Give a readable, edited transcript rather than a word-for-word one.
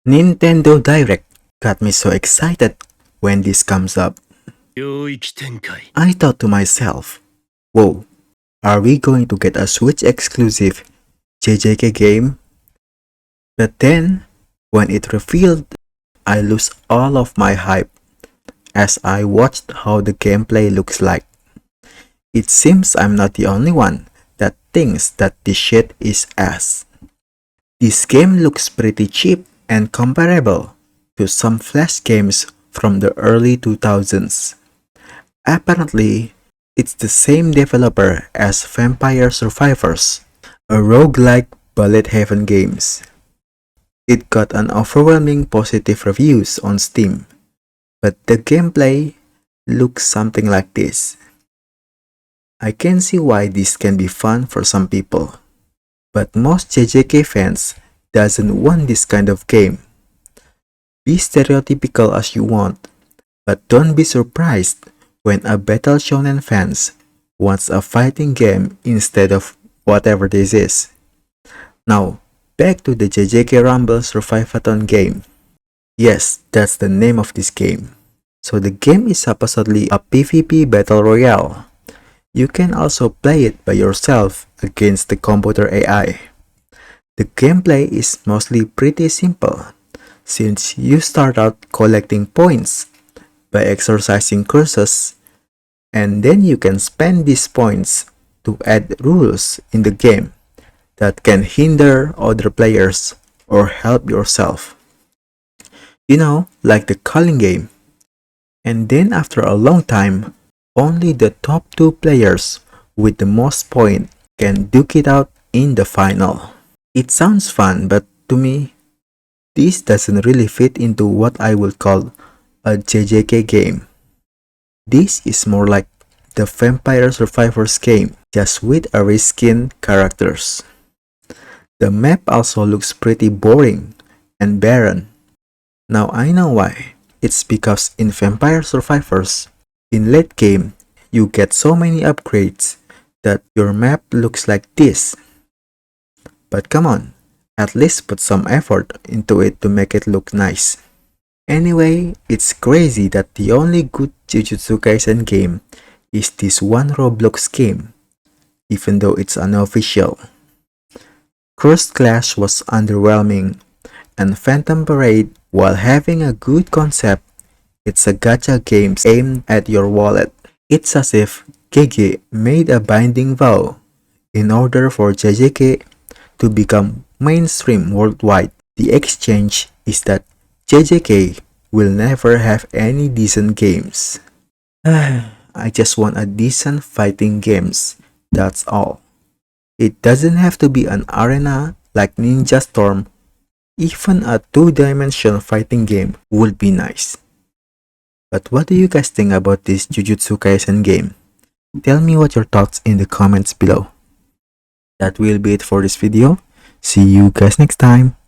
Nintendo Direct got me so excited when this comes up. 領域展開 I thought to myself, whoa, are we going to get a Switch exclusive JJK game? But then, when it revealed, I lose all of my hype as I watched how the gameplay looks like. It seems I'm not the only one that thinks that this shit is ass. This game looks pretty cheap and comparable to some Flash games from the early 2000s. Apparently, it's the same developer as Vampire Survivors, a roguelike bullet heaven games. It got an overwhelming positive reviews on Steam, but the gameplay looks something like this. I can see why this can be fun for some people, but most JJK fans doesn't want this kind of game. Be stereotypical as you want, but don't be surprised when a battle shonen fans wants a fighting game instead of whatever this is. Now, back to the JJK Rumble Survivathon game. Yes, that's the name of this game. So the game is supposedly a PvP battle royale. You can also play it by yourself against the computer AI. The gameplay is mostly pretty simple, since you start out collecting points by exercising curses, and then you can spend these points to add rules in the game that can hinder other players or help yourself. You know, like the calling game. And then after a long time, only the top 2 players with the most points can duke it out in the final. It sounds fun, but to me, this doesn't really fit into what I would call a JJK game. This is more like the Vampire Survivors game, just with a reskin characters. The map also looks pretty boring and barren. Now I know why. It's because in Vampire Survivors, in late game, you get so many upgrades that your map looks like this. But come on, at least put some effort into it to make it look nice. Anyway, it's crazy that the only good Jujutsu Kaisen game is this one Roblox game, even though it's unofficial. Cursed Clash was underwhelming, and Phantom Parade, while having a good concept, it's a gacha game aimed at your wallet. It's as if Gege made a binding vow in order for JJK to become mainstream worldwide. The exchange is that JJK will never have any decent games. I just want a decent fighting games, that's all. It doesn't have to be an arena like Ninja Storm. Even a 2-dimensional fighting game would be nice. But what do you guys think about this Jujutsu Kaisen game? Tell me what your thoughts in the comments below. That will be it for this video. See you guys next time.